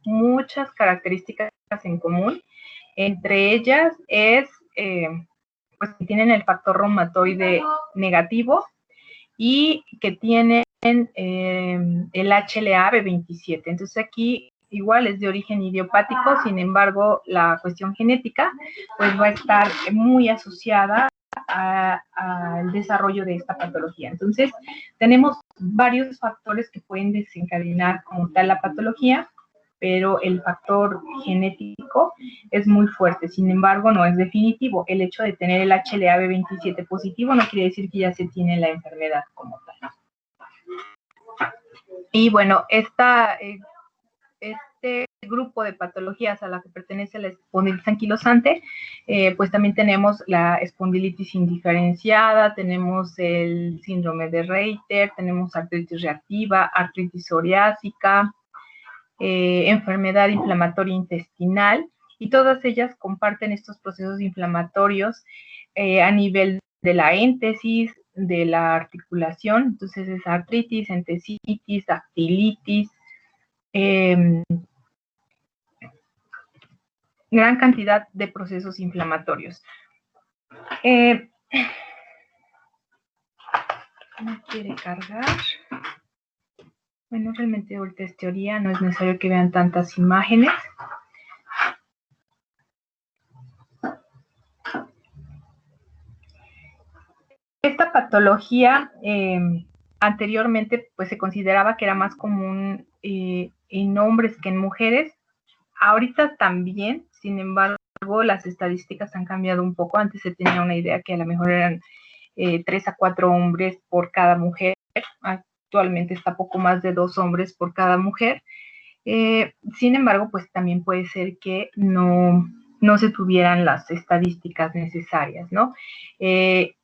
muchas características en común. Entre ellas es pues que tienen el factor reumatoide negativo y que tienen el HLA-B27. Entonces aquí igual es de origen idiopático, sin embargo la cuestión genética pues va a estar muy asociada al desarrollo de esta patología. Entonces tenemos varios factores que pueden desencadenar como tal la patología, pero el factor genético es muy fuerte. Sin embargo, no es definitivo. El hecho de tener el HLA-B27 positivo no quiere decir que ya se tiene la enfermedad como tal. Y bueno, este grupo de patologías a la que pertenece la espondilitis anquilosante, pues también tenemos la espondilitis indiferenciada, tenemos el síndrome de Reiter, tenemos artritis reactiva, artritis psoriásica, enfermedad inflamatoria intestinal, y todas ellas comparten estos procesos inflamatorios a nivel de la éntesis, de la articulación. Entonces es artritis, entesitis, dactilitis, gran cantidad de procesos inflamatorios. No quiere cargar. Bueno, realmente ahorita es teoría, no es necesario que vean tantas imágenes. Esta patología anteriormente pues se consideraba que era más común en hombres que en mujeres. Ahorita también, sin embargo, las estadísticas han cambiado un poco. Antes se tenía una idea que a lo mejor eran 3 a 4 hombres por cada mujer. Actualmente está poco más de 2 hombres por cada mujer. Sin embargo, pues también puede ser que no se tuvieran las estadísticas necesarias, ¿no? El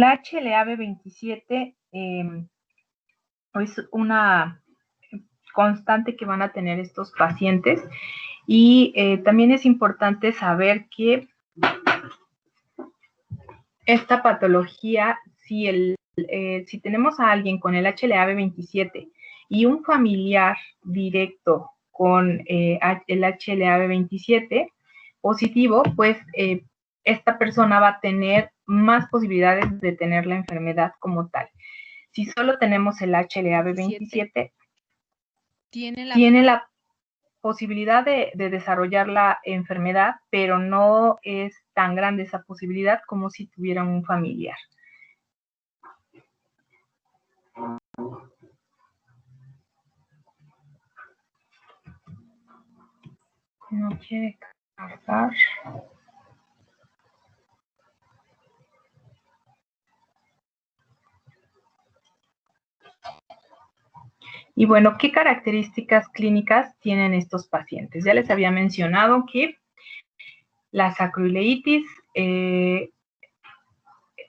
HLA-B27 es una constante que van a tener estos pacientes, y también es importante saber que esta patología, si tenemos a alguien con el HLA-B27 y un familiar directo con el HLA-B27 positivo, pues esta persona va a tener más posibilidades de tener la enfermedad como tal. Si solo tenemos el HLA-B27, tiene la posibilidad de desarrollar la enfermedad, pero no es tan grande esa posibilidad como si tuvieran un familiar. No quiere cargar. Y bueno, ¿qué características clínicas tienen estos pacientes? Ya les había mencionado que la sacroileitis,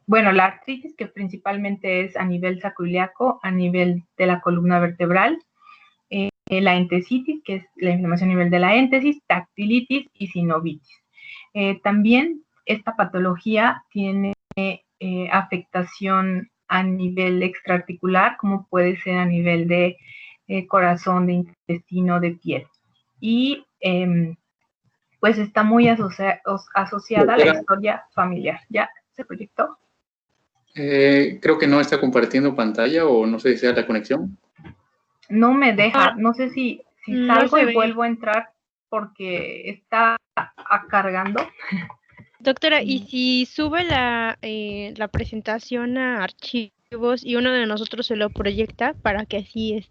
bueno, la artritis, que principalmente es a nivel sacroiliaco, a nivel de la columna vertebral, la entesitis, que es la inflamación a nivel de la éntesis, dactilitis y sinovitis. También esta patología tiene afectación a nivel extraarticular, como puede ser a nivel de corazón, de intestino, de piel. Y pues está muy asociada a la historia familiar. ¿Ya se proyectó? Creo que no está compartiendo pantalla, o no sé si sea la conexión. No me deja, no sé si salgo no y vuelvo a entrar porque está cargando. Doctora, ¿y si sube la presentación a archivos y uno de nosotros se lo proyecta para que así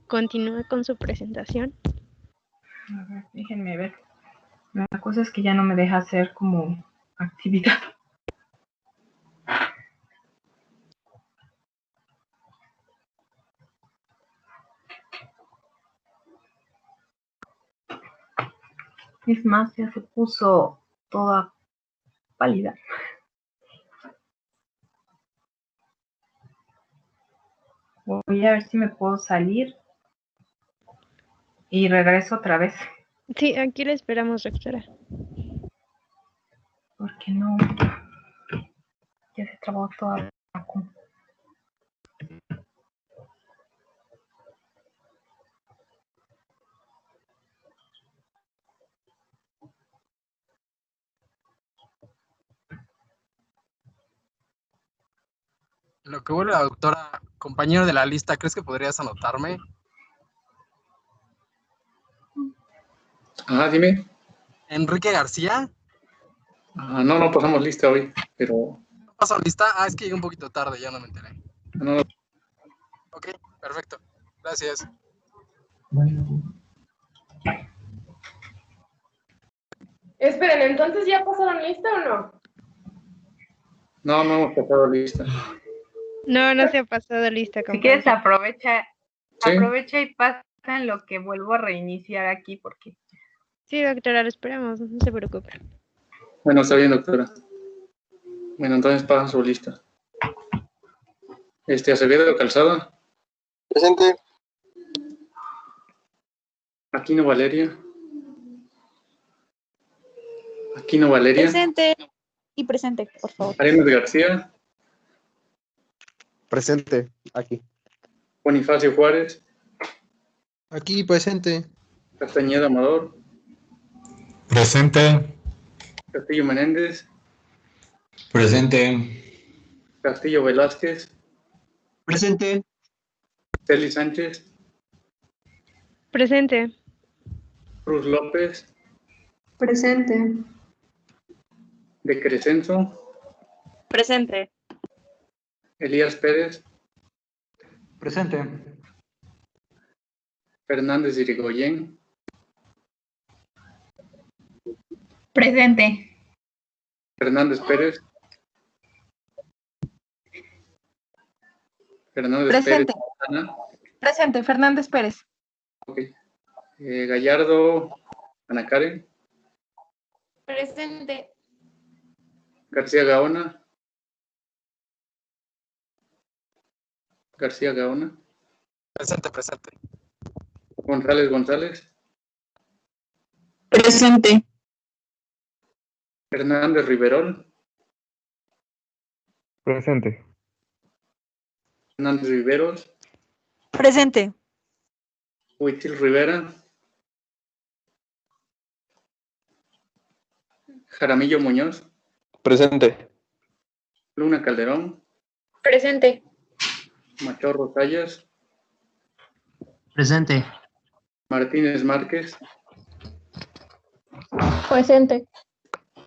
continúe con su presentación? A ver, déjenme ver. La cosa es que ya no me deja hacer como actividad. Es más, ya se puso toda pálida. Voy a ver si me puedo salir y regreso otra vez. Sí, aquí le esperamos, doctora. Porque no, ya se trabó toda la lo que vuelve la doctora, compañero de la lista, ¿crees que podrías anotarme? Dime. Enrique García. No pasamos lista hoy, pero... ¿No pasó lista? Es que llegué un poquito tarde, ya no me enteré. No, Ok, perfecto. Gracias. Esperen, ¿entonces ya pasaron lista o no? no hemos pasado lista. No se ha pasado lista, Si quieres, compañero. aprovecha y pasa en lo que vuelvo a reiniciar aquí, porque Sí, doctora, lo esperamos, no se preocupe. Bueno, está bien, doctora. Bueno, entonces pasan su lista. Acevedo Calzada. Presente. Aquino Valeria. Aquino Valeria. Presente. Y presente, por favor. Arenas García. Presente. Aquí. Bonifacio Juárez. Aquí, presente. Castañeda Amador. Presente. Castillo Menéndez. Presente. Castillo Velázquez. Presente. Celi Sánchez. Presente. Cruz López. Presente. De Crescenzo. Presente. Elías Pérez. Presente. Fernández Irigoyen. presente. Fernández Pérez. Fernández Presente. Pérez. Ana. Presente, Fernández Pérez. Ok. Gallardo. Ana Karen. Presente. García Gaona. García Gaona. Presente. González González. Presente. Hernández Riverol. Presente. Hernández Riveros. Presente. Huitil Rivera. Jaramillo Muñoz. Presente. Luna Calderón. Presente. Machorro Sayas. Presente. Martínez Márquez. Presente.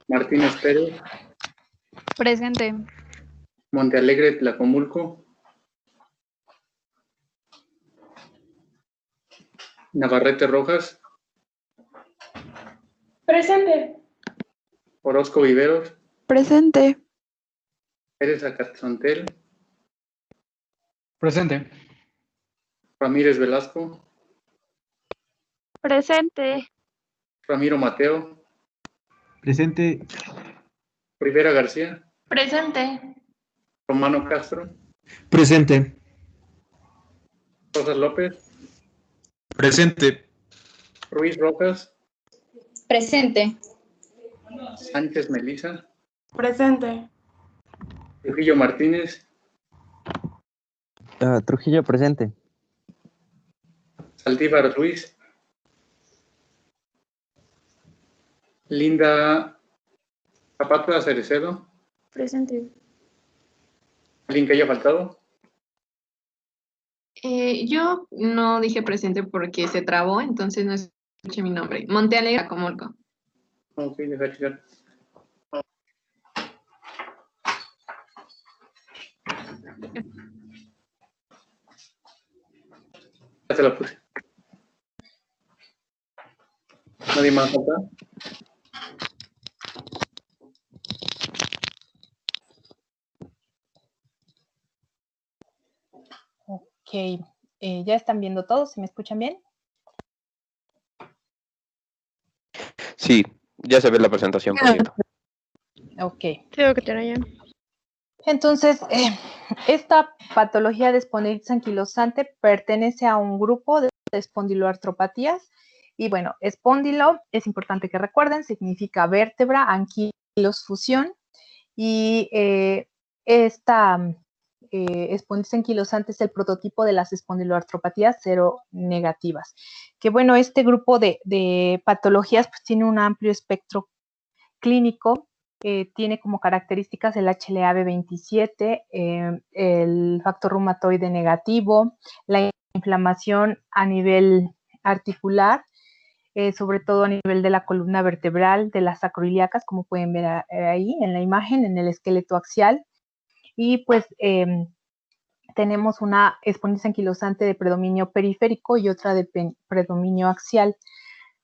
Martínez Pérez. Presente. Montealegre Tlacomulco. Navarrete Rojas. Presente. Orozco Viveros. Presente. Pérez Acatzontel. Presente. Ramírez Velasco. Presente. Ramiro Mateo. Presente. Rivera García. Presente. Romano Castro. Presente. Rosas López. Presente. Ruiz Rojas. Presente. Sánchez Melisa. Presente. Trujillo Martínez. Trujillo presente. Saldívar Ruiz. Linda Zapata Cerecedo. Presente. ¿Alguien que haya faltado? Yo no dije presente porque se trabó, entonces no escuché mi nombre. Montealegre Tlacomulco. Ok, deja checar. Ya te la puse. ¿Nadie más falta? Ok, ya están viendo todos, ¿se me escuchan bien? Sí, ya se ve la presentación, por cierto. Ok. Sí, doctora, ya. Entonces, esta patología de espondilitis anquilosante pertenece a un grupo de espondiloartropatías. Y bueno, espóndilo, es importante que recuerden, significa vértebra, anquilos, fusión. Y esta espondilitis anquilosante es el prototipo de las espondiloartropatías seronegativas. Que bueno, este grupo de patologías pues, tiene un amplio espectro clínico tiene como características el HLA-B27, el factor reumatoide negativo, la inflamación a nivel articular, sobre todo a nivel de la columna vertebral, de las sacroiliacas, como pueden ver ahí en la imagen, en el esqueleto axial. Y pues tenemos una espondilitis anquilosante de predominio periférico y otra de predominio axial.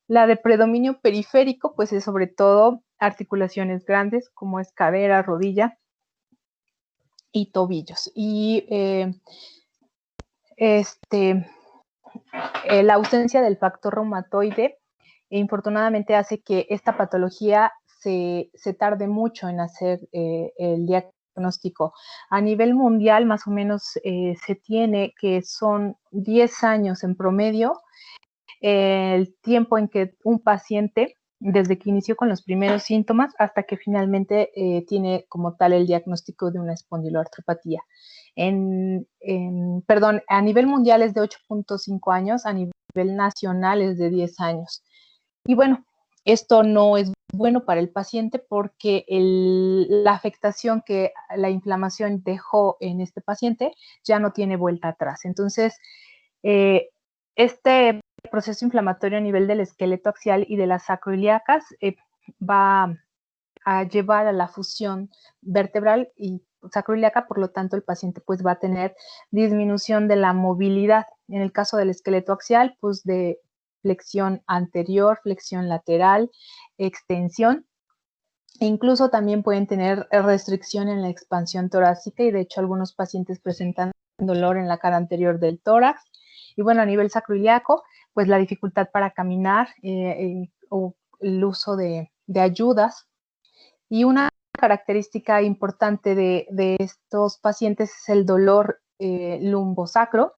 La de predominio periférico, pues es sobre todo articulaciones grandes, como es cadera, rodilla y tobillos. Y la ausencia del factor reumatoide, infortunadamente, hace que esta patología se tarde mucho en hacer el diagnóstico. A nivel mundial, más o menos, se tiene que son 10 años en promedio el tiempo en que un paciente, desde que inició con los primeros síntomas hasta que finalmente tiene como tal el diagnóstico de una espondiloartropatía. Perdón, a nivel mundial es de 8.5 años, a nivel nacional es de 10 años. Y bueno, esto no es bueno para el paciente porque la afectación que la inflamación dejó en este paciente ya no tiene vuelta atrás. Entonces, este proceso inflamatorio a nivel del esqueleto axial y de las sacroiliacas va a llevar a la fusión vertebral y sacroiliaca, por lo tanto el paciente pues va a tener disminución de la movilidad. En el caso del esqueleto axial, pues de flexión anterior, flexión lateral, extensión. E incluso también pueden tener restricción en la expansión torácica y de hecho algunos pacientes presentan dolor en la cara anterior del tórax. Y bueno, a nivel sacroiliaco, pues la dificultad para caminar o el uso de ayudas. Y una característica importante de estos pacientes es el dolor lumbosacro.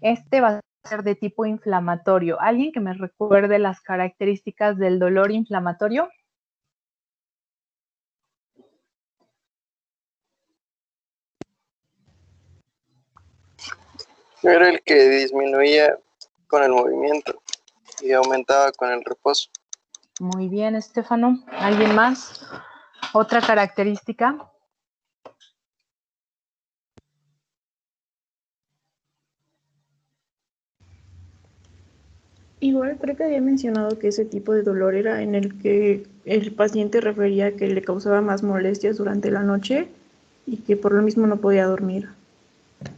Este va a ser de tipo inflamatorio. ¿Alguien que me recuerde las características del dolor inflamatorio? Era el que disminuía con el movimiento y aumentaba con el reposo. Muy bien, Estefano. ¿Alguien más? ¿Otra característica? Igual creo que había mencionado que ese tipo de dolor era en el que el paciente refería que le causaba más molestias durante la noche y que por lo mismo no podía dormir.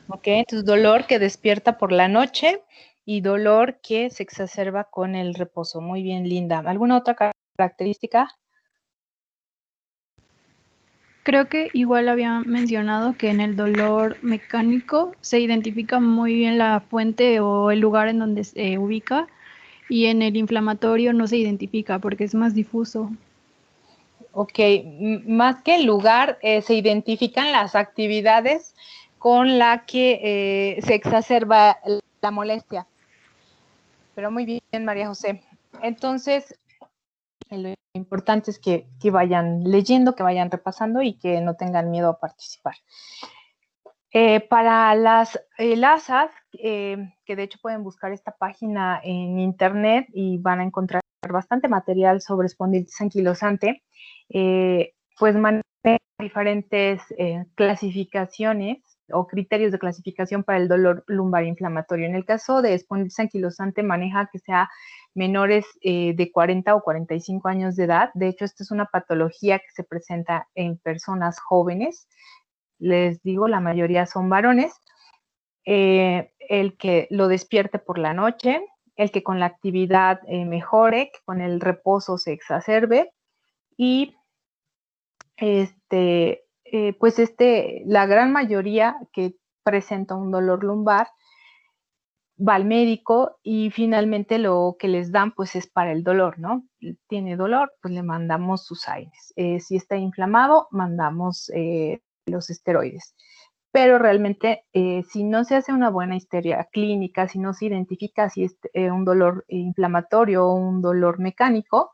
Ok, entonces dolor que despierta por la noche y dolor que se exacerba con el reposo. Muy bien, Linda. ¿Alguna otra característica? Creo que igual había mencionado que en el dolor mecánico se identifica muy bien la fuente o el lugar en donde se ubica y en el inflamatorio no se identifica porque es más difuso. Ok, más que el lugar, se identifican las actividades con la que se exacerba la molestia. Pero muy bien, María José. Entonces, lo importante es que vayan leyendo, que vayan repasando y que no tengan miedo a participar. Para las LASAs, que de hecho pueden buscar esta página en internet y van a encontrar bastante material sobre espondilitis anquilosante, pues manejan diferentes clasificaciones o criterios de clasificación para el dolor lumbar inflamatorio. En el caso de espondilitis anquilosante maneja que sea menores de 40 o 45 años de edad. De hecho, esta es una patología que se presenta en personas jóvenes. Les digo, la mayoría son varones. El que lo despierte por la noche, el que con la actividad mejore, que con el reposo se exacerbe y la gran mayoría que presenta un dolor lumbar va al médico y finalmente lo que les dan pues es para el dolor, ¿no? Tiene dolor, pues le mandamos sus aires. Si está inflamado, mandamos los esteroides. Pero realmente si no se hace una buena historia clínica, si no se identifica si es un dolor inflamatorio o un dolor mecánico,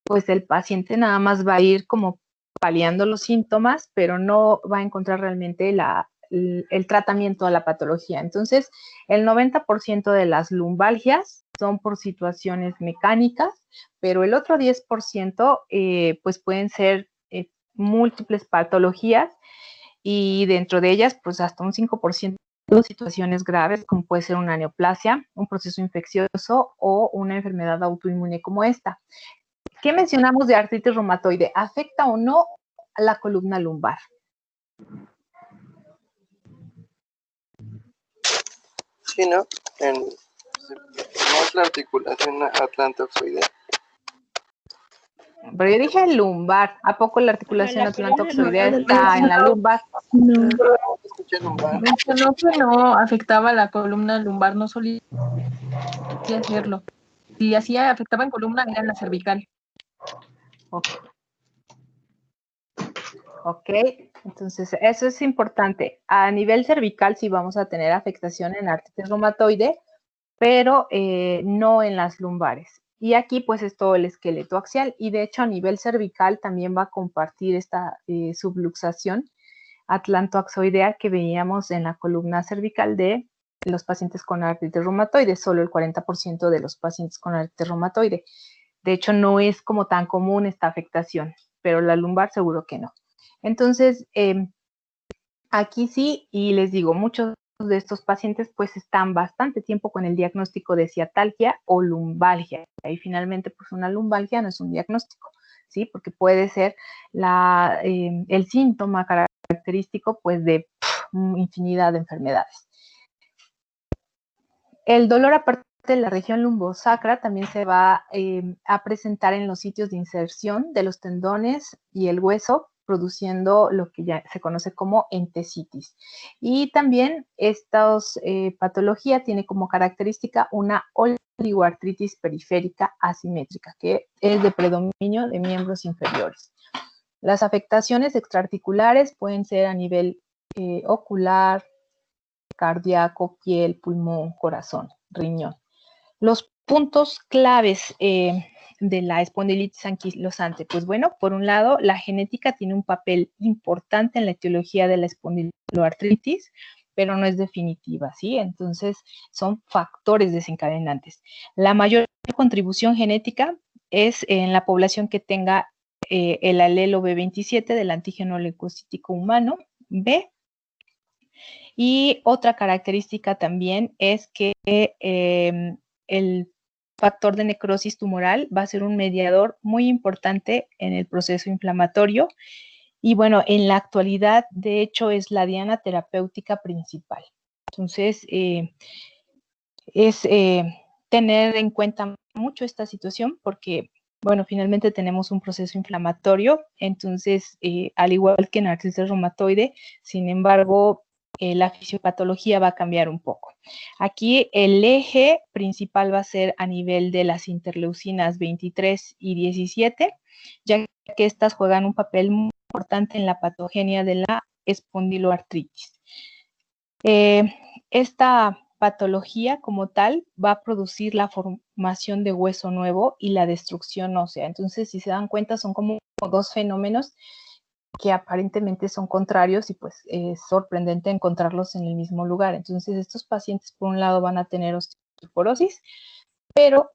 pues el paciente nada más va a ir como paliando los síntomas, pero no va a encontrar realmente el tratamiento a la patología. Entonces, el 90% de las lumbalgias son por situaciones mecánicas, pero el otro 10% pues pueden ser múltiples patologías y dentro de ellas, pues hasta un 5% de situaciones graves, como puede ser una neoplasia, un proceso infeccioso o una enfermedad autoinmune como esta. ¿Qué mencionamos de artritis reumatoide? ¿Afecta o no a la columna lumbar? Sí, ¿no? No es la articulación atlantoxoidea. Pero yo dije lumbar. ¿A poco la articulación atlantoxoidea está en la lumbar? No. Escuché lumbar. Mencionó que no afectaba la columna lumbar, no solía hacerlo. Si hacía, afectaba en columna, era en la cervical. Ok, entonces eso es importante. A nivel cervical sí vamos a tener afectación en artritis reumatoide, pero no en las lumbares. Y aquí pues es todo el esqueleto axial y de hecho a nivel cervical también va a compartir esta subluxación atlantoaxoidea que veíamos en la columna cervical de los pacientes con artritis reumatoide, solo el 40% de los pacientes con artritis reumatoide. De hecho no es como tan común esta afectación, pero la lumbar seguro que no. Entonces, aquí sí, y les digo, muchos de estos pacientes pues están bastante tiempo con el diagnóstico de ciatalgia o lumbalgia. Y finalmente, pues una lumbalgia no es un diagnóstico, ¿sí? Porque puede ser el síntoma característico pues de infinidad de enfermedades. El dolor aparte de la región lumbosacra también se va a presentar en los sitios de inserción de los tendones y el hueso, produciendo lo que ya se conoce como entesitis. Y también esta patología tiene como característica una oligoartritis periférica asimétrica, que es de predominio de miembros inferiores. Las afectaciones extraarticulares pueden ser a nivel ocular, cardíaco, piel, pulmón, corazón, riñón. Los puntos claves de la espondilitis anquilosante, pues bueno, por un lado, la genética tiene un papel importante en la etiología de la espondiloartritis, pero no es definitiva, ¿sí? Entonces, son factores desencadenantes. La mayor contribución genética es en la población que tenga el alelo B27 del antígeno leucocítico humano, B. Y otra característica también es que el factor de necrosis tumoral va a ser un mediador muy importante en el proceso inflamatorio y bueno, en la actualidad de hecho es la diana terapéutica principal. Entonces, es tener en cuenta mucho esta situación porque, bueno, finalmente tenemos un proceso inflamatorio, entonces, al igual que en artritis reumatoide, sin embargo, la fisiopatología va a cambiar un poco. Aquí el eje principal va a ser a nivel de las interleucinas 23 y 17, ya que estas juegan un papel muy importante en la patogenia de la espondiloartritis. Esta patología como tal va a producir la formación de hueso nuevo y la destrucción ósea. Entonces, si se dan cuenta, son como dos fenómenos que aparentemente son contrarios y pues es sorprendente encontrarlos en el mismo lugar. Entonces, estos pacientes por un lado van a tener osteoporosis, pero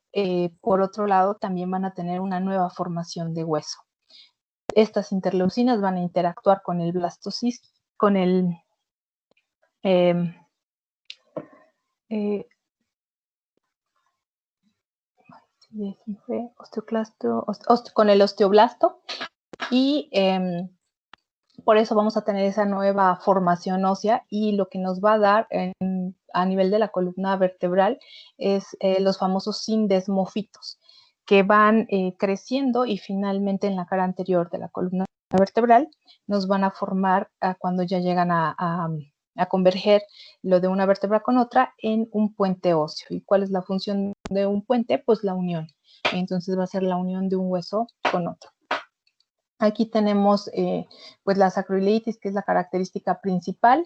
por otro lado también van a tener una nueva formación de hueso. Estas interleucinas van a interactuar con el blastocisto, con el con el osteoblasto y por eso vamos a tener esa nueva formación ósea y lo que nos va a dar a nivel de la columna vertebral es los famosos sindesmofitos que van creciendo y finalmente en la cara anterior de la columna vertebral nos van a formar cuando ya llegan a converger lo de una vértebra con otra en un puente óseo. ¿Y cuál es la función de un puente? Pues la unión. Entonces va a ser la unión de un hueso con otro. Aquí tenemos pues la sacroileitis, que es la característica principal.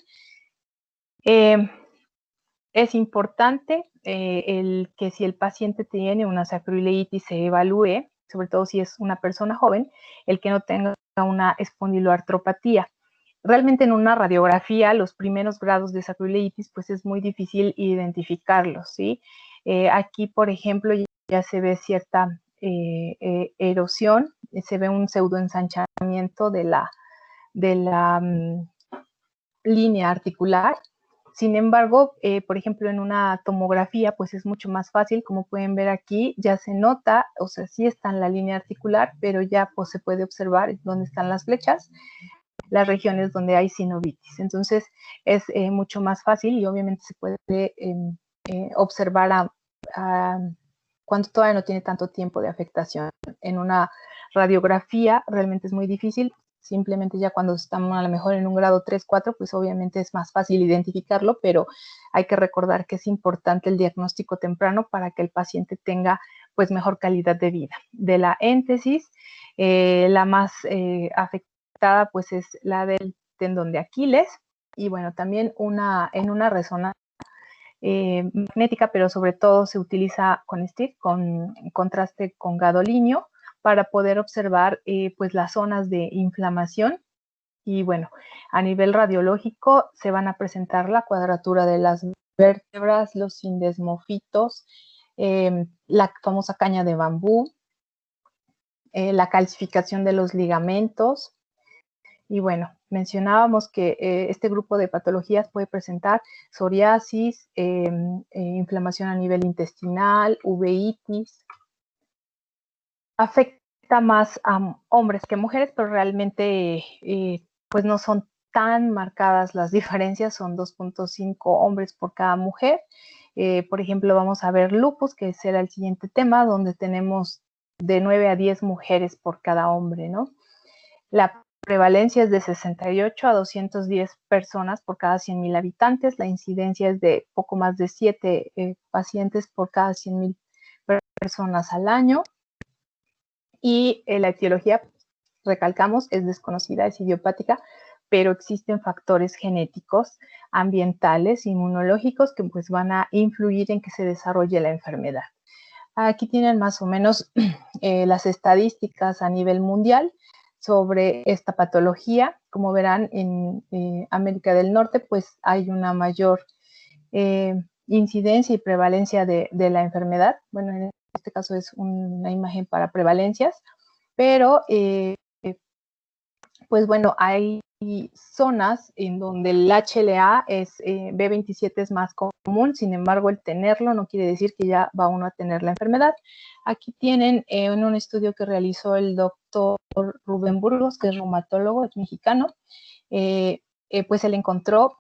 Es importante el que si el paciente tiene una sacroileitis se evalúe, sobre todo si es una persona joven, el que no tenga una espondiloartropatía. Realmente en una radiografía, los primeros grados de sacroileitis, pues es muy difícil identificarlos, ¿sí? Aquí, por ejemplo, ya se ve cierta erosión se ve un pseudoensanchamiento de la línea articular. Sin embargo, por ejemplo, en una tomografía, pues es mucho más fácil, como pueden ver aquí, ya se nota, o sea, sí está en la línea articular, pero ya pues se puede observar dónde están las flechas, las regiones donde hay sinovitis. Entonces, es mucho más fácil y obviamente se puede observar cuando todavía no tiene tanto tiempo de afectación. En una radiografía realmente es muy difícil. Simplemente ya cuando estamos a lo mejor en un grado 3, 4, pues obviamente es más fácil identificarlo, pero hay que recordar que es importante el diagnóstico temprano para que el paciente tenga pues mejor calidad de vida. De la éntesis, la más afectada pues es la del tendón de Aquiles y bueno, también en una resonancia magnética, pero sobre todo se utiliza con STIR, con contraste con gadolinio, para poder observar pues las zonas de inflamación. Y bueno, a nivel radiológico se van a presentar la cuadratura de las vértebras, los sindesmofitos, la famosa caña de bambú, la calcificación de los ligamentos. Y bueno, mencionábamos que este grupo de patologías puede presentar psoriasis, inflamación a nivel intestinal, uveitis. Afecta más a hombres que mujeres, pero realmente pues no son tan marcadas las diferencias, son 2.5 hombres por cada mujer. Por ejemplo, vamos a ver lupus, que será el siguiente tema, donde tenemos de 9 a 10 mujeres por cada hombre, ¿no? La prevalencia es de 68 a 210 personas por cada 100,000 habitantes. La incidencia es de poco más de 7 pacientes por cada 100,000 personas al año. Y la etiología, recalcamos, es desconocida, es idiopática, pero existen factores genéticos, ambientales, inmunológicos que pues van a influir en que se desarrolle la enfermedad. Aquí tienen más o menos las estadísticas a nivel mundial sobre esta patología. Como verán, en América del Norte pues hay una mayor incidencia y prevalencia de la enfermedad. Bueno, en este caso es una imagen para prevalencias, pero pues bueno, hay zonas en donde el HLA B27 es más común, sin embargo el tenerlo no quiere decir que ya va uno a tener la enfermedad. Aquí tienen en un estudio que realizó el doctor Rubén Burgos, que es reumatólogo, es mexicano, pues él encontró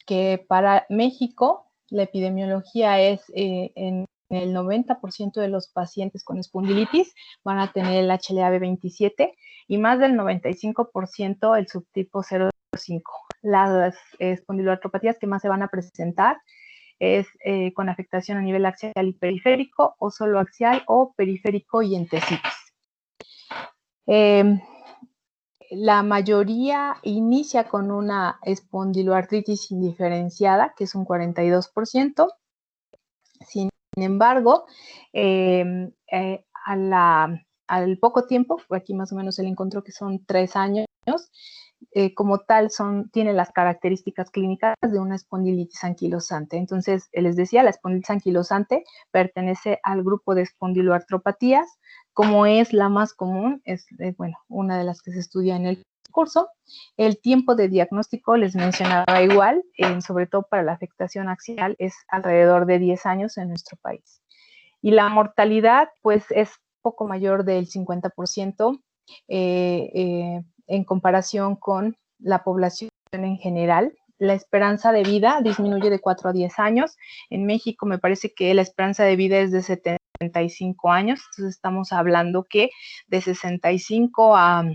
que para México la epidemiología es en el 90% de los pacientes con espondilitis van a tener el HLA-B27 y más del 95% el subtipo 0,5. Las espondiloartropatías que más se van a presentar es con afectación a nivel axial y periférico, o solo axial o periférico y entesitis. La mayoría inicia con una espondiloartritis indiferenciada, que es un 42%. Sin embargo, al poco tiempo, aquí más o menos él encontró que son 3 años, como tal tiene las características clínicas de una espondilitis anquilosante. Entonces, les decía, la espondilitis anquilosante pertenece al grupo de espondiloartropatías, como es la más común, es bueno, una de las que se estudia en el curso. El tiempo de diagnóstico, les mencionaba igual, sobre todo para la afectación axial, es alrededor de 10 años en nuestro país. Y la mortalidad, pues, es poco mayor del 50%, en comparación con la población en general. La esperanza de vida disminuye de 4 a 10 años. En México me parece que la esperanza de vida es de 75 años, entonces estamos hablando que de 65 a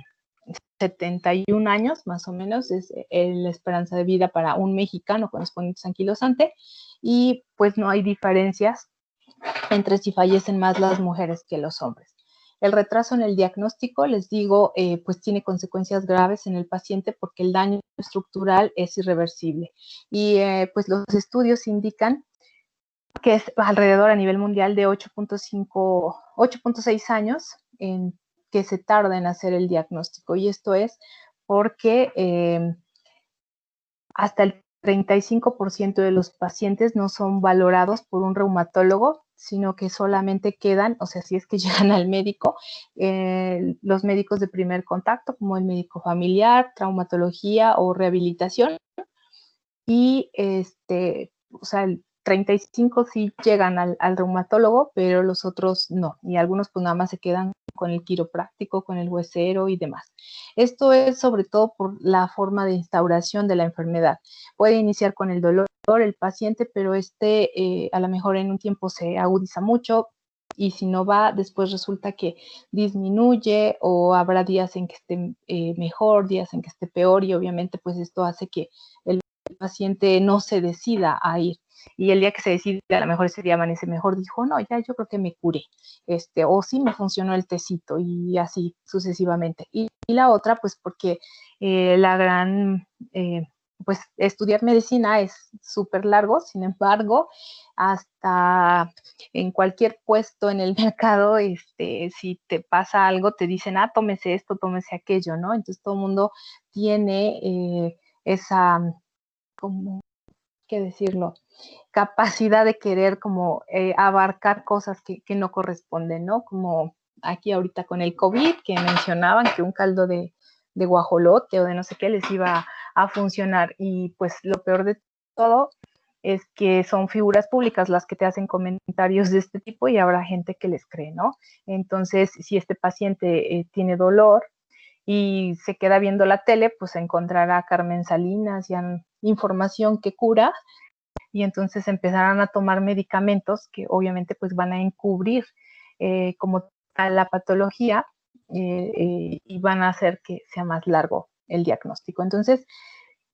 71 años, más o menos, es la esperanza de vida para un mexicano con espondilitis anquilosante, y pues no hay diferencias entre si fallecen más las mujeres que los hombres. El retraso en el diagnóstico, les digo, pues tiene consecuencias graves en el paciente porque el daño estructural es irreversible. Y pues los estudios indican que es alrededor a nivel mundial de 8.6 años en que se tarda en hacer el diagnóstico. Y esto es porque hasta el 35% de los pacientes no son valorados por un reumatólogo, sino que solamente quedan, o sea, si es que llegan al médico, los médicos de primer contacto, como el médico familiar, traumatología o rehabilitación, y o sea, el 35 sí llegan al reumatólogo, pero los otros no, y algunos pues nada más se quedan con el quiropráctico, con el huesero y demás. Esto es sobre todo por la forma de instauración de la enfermedad. Puede iniciar con el dolor el paciente, pero a lo mejor en un tiempo se agudiza mucho, y si no va, después resulta que disminuye, o habrá días en que esté mejor, días en que esté peor, y obviamente pues esto hace que el paciente no se decida a ir. Y el día que se decide, a lo mejor ese día amanece mejor, dijo, no, ya yo creo que me curé, o sí me funcionó el tecito, y así sucesivamente. Y la otra, pues porque pues estudiar medicina es súper largo, sin embargo, hasta en cualquier puesto en el mercado, si te pasa algo, te dicen, tómese esto, tómese aquello, ¿no? Entonces todo el mundo tiene esa, como, ¿qué decirlo? Capacidad de querer como abarcar cosas que no corresponden, ¿no? Como aquí ahorita con el COVID, que mencionaban que un caldo de guajolote o de no sé qué les iba a funcionar, y pues lo peor de todo es que son figuras públicas las que te hacen comentarios de este tipo, y habrá gente que les cree, ¿no? Entonces, si este paciente tiene dolor y se queda viendo la tele, pues encontrará a Carmen Salinas y información que cura, y entonces empezarán a tomar medicamentos que obviamente pues van a encubrir como tal la patología, y van a hacer que sea más largo el diagnóstico. Entonces,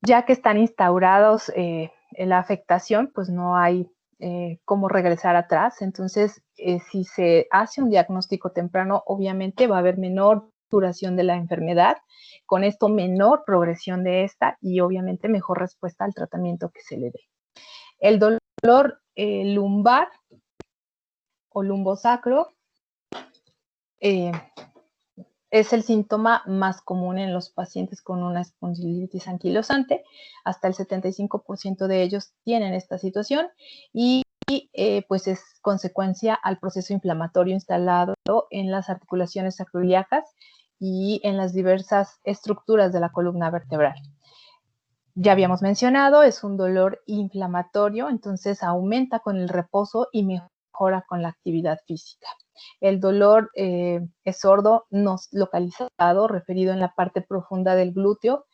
ya que están instaurados en la afectación, pues no hay cómo regresar atrás. Entonces, si se hace un diagnóstico temprano, obviamente va a haber menor duración de la enfermedad, con esto menor progresión de esta, y obviamente mejor respuesta al tratamiento que se le dé. El dolor lumbar o lumbosacro es el síntoma más común en los pacientes con una espondilitis anquilosante. Hasta el 75% de ellos tienen esta situación, y pues es consecuencia al proceso inflamatorio instalado en las articulaciones sacroiliacas y en las diversas estructuras de la columna vertebral. Ya habíamos mencionado, es un dolor inflamatorio, entonces aumenta con el reposo y mejora con la actividad física. El dolor es sordo, no localizado, referido en la parte profunda del glúteo.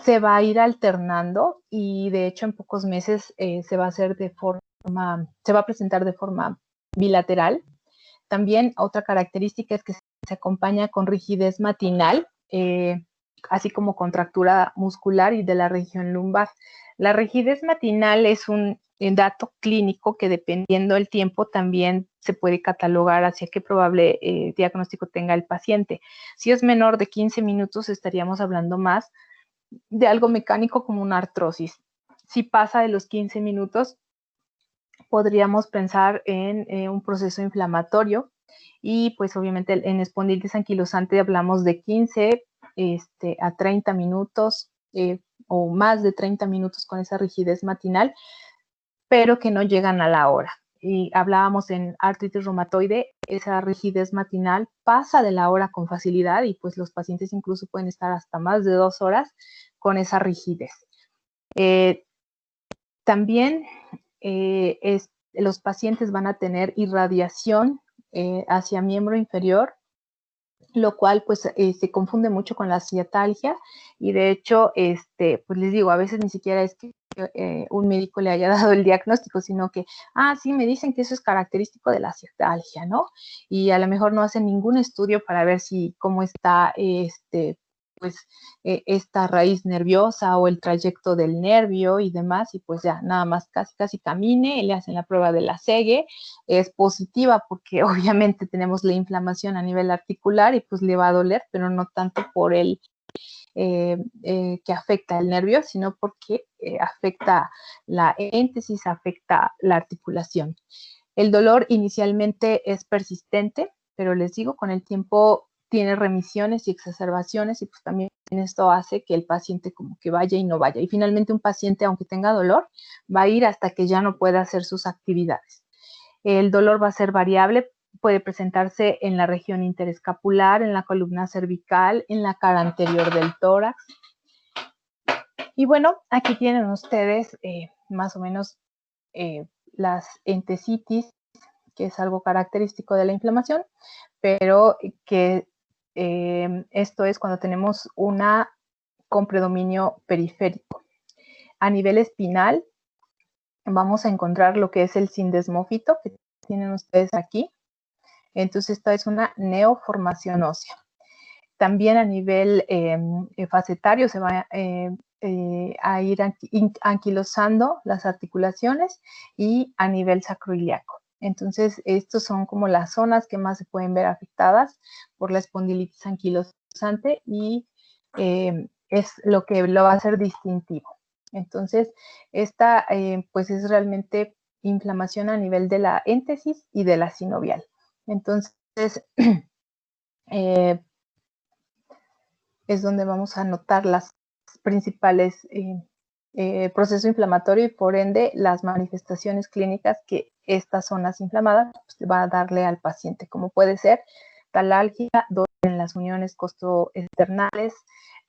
Se va a ir alternando, y de hecho en pocos meses se va a presentar de forma bilateral. También otra característica es que se acompaña con rigidez matinal, así como contractura muscular y de la región lumbar. La rigidez matinal es un dato clínico que, dependiendo del tiempo, también se puede catalogar hacia qué probable diagnóstico tenga el paciente. Si es menor de 15 minutos, estaríamos hablando más de algo mecánico como una artrosis. Si pasa de los 15 minutos, podríamos pensar en un proceso inflamatorio, y pues obviamente en espondilitis anquilosante hablamos de 15 a 30 minutos o más de 30 minutos con esa rigidez matinal, pero que no llegan a la hora. Y hablábamos en artritis reumatoide, esa rigidez matinal pasa de la hora con facilidad, y pues los pacientes incluso pueden estar hasta más de 2 horas con esa rigidez. También los pacientes van a tener irradiación hacia miembro inferior, lo cual pues se confunde mucho con la ciatalgia, y de hecho, pues les digo, a veces ni siquiera es que un médico le haya dado el diagnóstico, sino que, sí, me dicen que eso es característico de la ciatalgia, ¿no? Y a lo mejor no hacen ningún estudio para ver cómo está esta raíz nerviosa o el trayecto del nervio y demás, y pues ya nada más casi camine, le hacen la prueba de la SEGE, es positiva porque obviamente tenemos la inflamación a nivel articular, y pues le va a doler, pero no tanto por el que afecta el nervio, sino porque afecta la éntesis, afecta la articulación. El dolor inicialmente es persistente, pero les digo, con el tiempo tiene remisiones y exacerbaciones y pues también esto hace que el paciente como que vaya y no vaya. Y finalmente un paciente, aunque tenga dolor, va a ir hasta que ya no pueda hacer sus actividades. El dolor va a ser variable, puede presentarse en la región interescapular, en la columna cervical, en la cara anterior del tórax. Y bueno, aquí tienen ustedes más o menos las entesitis, que es algo característico de la inflamación, pero que esto es cuando tenemos una con predominio periférico. A nivel espinal, vamos a encontrar lo que es el sindesmófito, que tienen ustedes aquí. Entonces, esta es una neoformación ósea. También a nivel facetario se va a ir anquilosando las articulaciones y a nivel sacroiliaco. Entonces, estos son como las zonas que más se pueden ver afectadas por la espondilitis anquilosante y es lo que lo va a hacer distintivo. Entonces, esta pues es realmente inflamación a nivel de la éntesis y de la sinovial. Entonces, es donde vamos a notar las principales proceso inflamatorio y por ende las manifestaciones clínicas que estas zonas inflamadas pues, va a darle al paciente, como puede ser talalgia, dolor en las uniones costoesternales,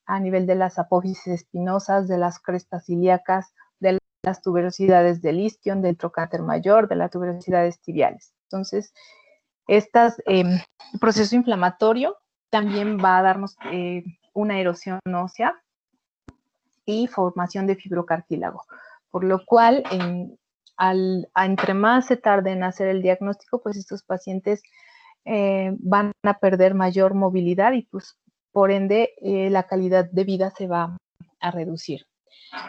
a nivel de las apófisis espinosas, de las crestas ilíacas, de las tuberosidades del isquion, del trocánter mayor, de las tuberosidades tibiales. Entonces, este proceso inflamatorio también va a darnos una erosión ósea y formación de fibrocartílago, por lo cual entre más se tarde en hacer el diagnóstico, pues estos pacientes van a perder mayor movilidad y pues por ende la calidad de vida se va a reducir.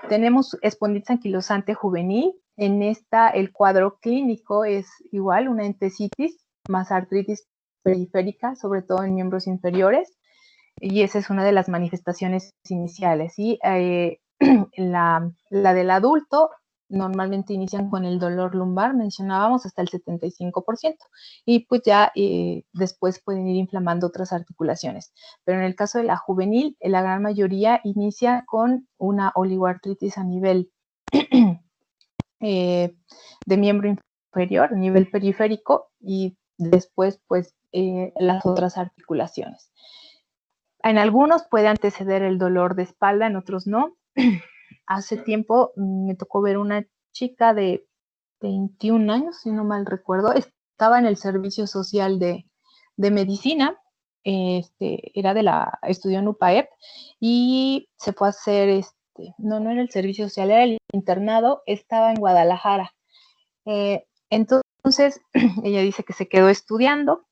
Tenemos espondilitis anquilosante juvenil. En esta el cuadro clínico es igual, una entesitis más artritis periférica, sobre todo en miembros inferiores, y esa es una de las manifestaciones iniciales. Y la del adulto normalmente inician con el dolor lumbar, mencionábamos hasta el 75%, y pues ya después pueden ir inflamando otras articulaciones. Pero en el caso de la juvenil, la gran mayoría inicia con una oligoartritis a nivel de miembro inferior, a nivel periférico, y después pues las otras articulaciones. En algunos puede anteceder el dolor de espalda, en otros no. Hace tiempo me tocó ver una chica de 21 años, si no mal recuerdo, estaba en el servicio social de medicina, estudió en UPAEP y se fue a hacer, no era el servicio social, era el internado, estaba en Guadalajara. Entonces, ella dice que se quedó estudiando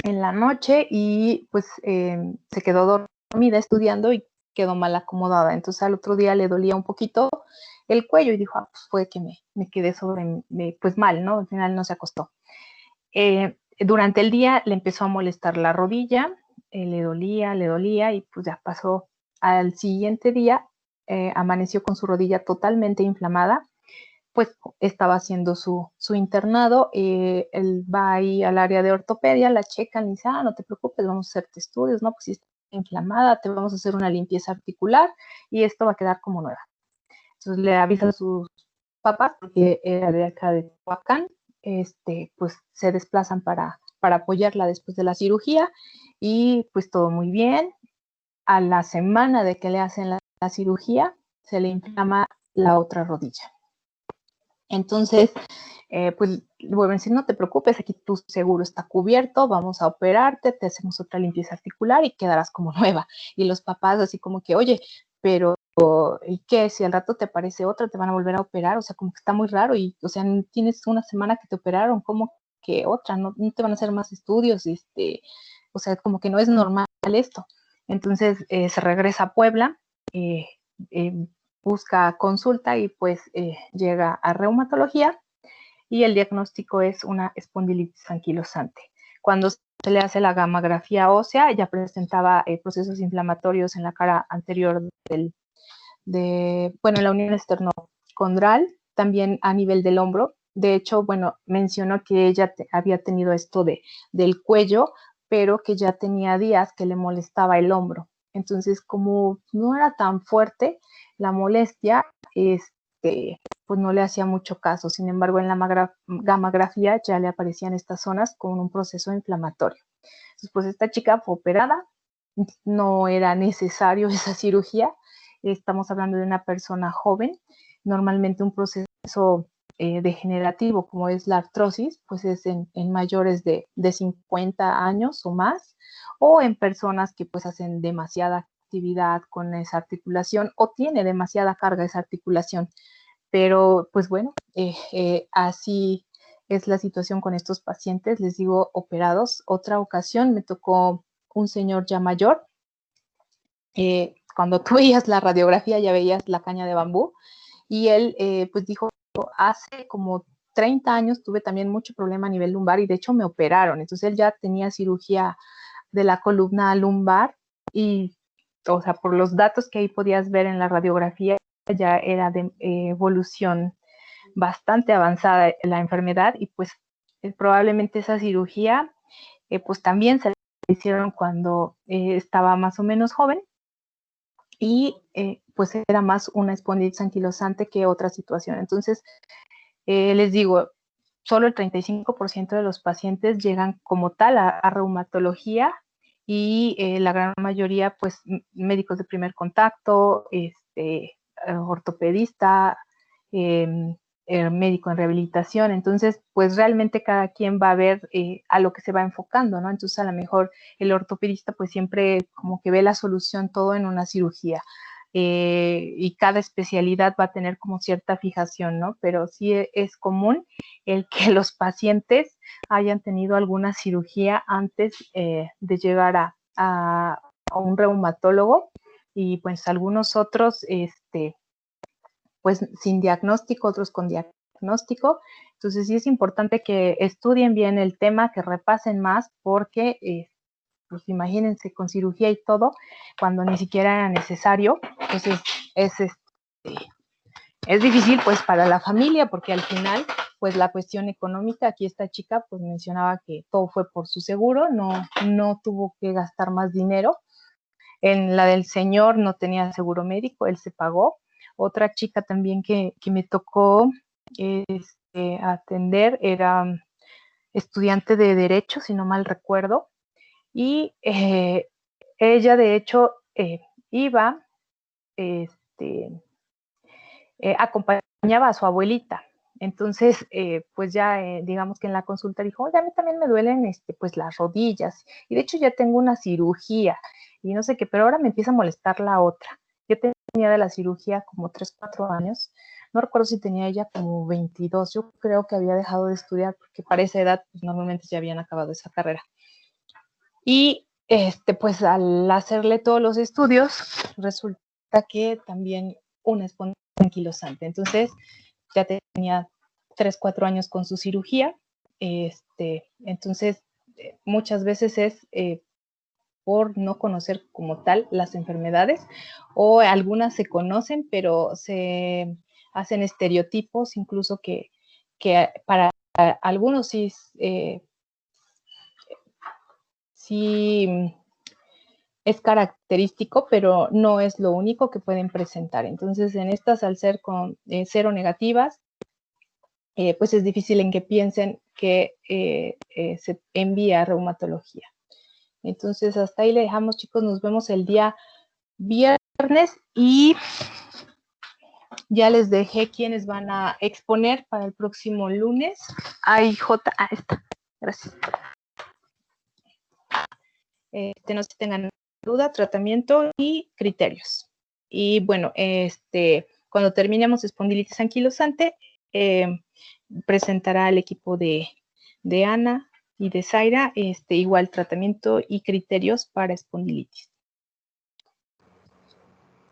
en la noche y pues se quedó dormida estudiando y quedó mal acomodada. Entonces al otro día le dolía un poquito el cuello y dijo, pues fue que me quedé pues mal, ¿no? Al final no se acostó. Durante el día le empezó a molestar la rodilla, le dolía y pues ya pasó. Al siguiente día amaneció con su rodilla totalmente inflamada, pues estaba haciendo su internado, él va ahí al área de ortopedia, la checan y dice, no te preocupes, vamos a hacerte estudios, ¿no? Pues si está inflamada, te vamos a hacer una limpieza articular y esto va a quedar como nueva. Entonces le avisan a sus papás, porque era de acá de Tehuacán, pues se desplazan para apoyarla después de la cirugía y pues todo muy bien. A la semana de que le hacen la cirugía, se le inflama la otra rodilla. Entonces, pues vuelven a decir, no te preocupes, aquí tu seguro está cubierto, vamos a operarte, te hacemos otra limpieza articular y quedarás como nueva. Y los papás así como que, oye, pero ¿y qué? Si al rato te aparece otra, te van a volver a operar, o sea, como que está muy raro y, o sea, tienes una semana que te operaron, ¿cómo que otra? No te van a hacer más estudios, o sea, como que no es normal esto. Entonces, se regresa a Puebla, busca consulta y pues llega a reumatología y el diagnóstico es una espondilitis anquilosante. Cuando se le hace la gammagrafía ósea, ya presentaba procesos inflamatorios en la cara anterior en la unión esternocondral, también a nivel del hombro. De hecho, bueno, mencionó que ella había tenido esto del cuello, pero que ya tenía días que le molestaba el hombro. Entonces, como no era tan fuerte la molestia, pues no le hacía mucho caso. Sin embargo, en la gammagrafía ya le aparecían estas zonas con un proceso inflamatorio. Entonces, pues esta chica fue operada, no era necesario esa cirugía. Estamos hablando de una persona joven. Normalmente un proceso degenerativo como es la artrosis, pues es en mayores de 50 años o más, o en personas que pues hacen demasiada actividad con esa articulación o tiene demasiada carga esa articulación. Pero pues bueno, así es la situación con estos pacientes, les digo, operados. Otra ocasión me tocó un señor ya mayor. Cuando tú veías la radiografía ya veías la caña de bambú y él pues dijo, hace como 30 años tuve también mucho problema a nivel lumbar y de hecho me operaron. Entonces él ya tenía cirugía de la columna lumbar y, o sea, por los datos que ahí podías ver en la radiografía, ya era de evolución bastante avanzada la enfermedad y pues probablemente esa cirugía pues también se la hicieron cuando estaba más o menos joven y pues era más una espondilitis anquilosante que otra situación. Entonces, les digo, solo el 35% de los pacientes llegan como tal a reumatología y la gran mayoría, pues, médicos de primer contacto, ortopedista, médico en rehabilitación. Entonces, pues realmente cada quien va a ver a lo que se va enfocando, ¿no? Entonces, a lo mejor el ortopedista pues siempre como que ve la solución todo en una cirugía. Y cada especialidad va a tener como cierta fijación, ¿no? Pero sí es común el que los pacientes hayan tenido alguna cirugía antes de llegar a un reumatólogo y pues algunos otros, pues sin diagnóstico, otros con diagnóstico. Entonces sí es importante que estudien bien el tema, que repasen más, porque pues imagínense con cirugía y todo, cuando ni siquiera era necesario, pues es difícil pues para la familia, porque al final pues la cuestión económica, aquí esta chica pues mencionaba que todo fue por su seguro, no tuvo que gastar más dinero. En la del señor no tenía seguro médico, él se pagó. Otra chica también que me tocó atender era estudiante de Derecho, si no mal recuerdo, y ella de hecho iba, acompañaba a su abuelita. Entonces, pues ya digamos que en la consulta dijo, oye, a mí también me duelen pues las rodillas y de hecho ya tengo una cirugía y no sé qué, pero ahora me empieza a molestar la otra. Yo tenía de la cirugía como 3, 4 años, no recuerdo si tenía ella como 22, yo creo que había dejado de estudiar porque para esa edad pues, normalmente ya habían acabado esa carrera. Y pues al hacerle todos los estudios, resulta que también una espondilitis anquilosante. Entonces, ya tenía 3, 4 años con su cirugía. Entonces, muchas veces es por no conocer como tal las enfermedades, o algunas se conocen, pero se hacen estereotipos, incluso que para algunos sí es característico, pero no es lo único que pueden presentar. Entonces, en estas, al ser con cero negativas, pues es difícil en que piensen que se envía a reumatología. Entonces, hasta ahí le dejamos, chicos. Nos vemos el día viernes y ya les dejé quienes van a exponer para el próximo lunes. Está. Gracias. No se tengan duda, tratamiento y criterios. Y bueno, cuando terminemos espondilitis anquilosante, presentará al equipo de Ana y de Zaira igual tratamiento y criterios para espondilitis.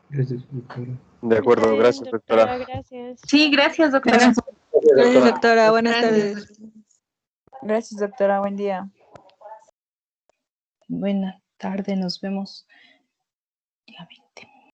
Gracias, doctora. De acuerdo, gracias, doctora. Gracias. Sí, gracias, doctora. Gracias, doctora. Buenas Gracias. tardes. Gracias, doctora. Buen día. Buena tarde, nos vemos. Dígame.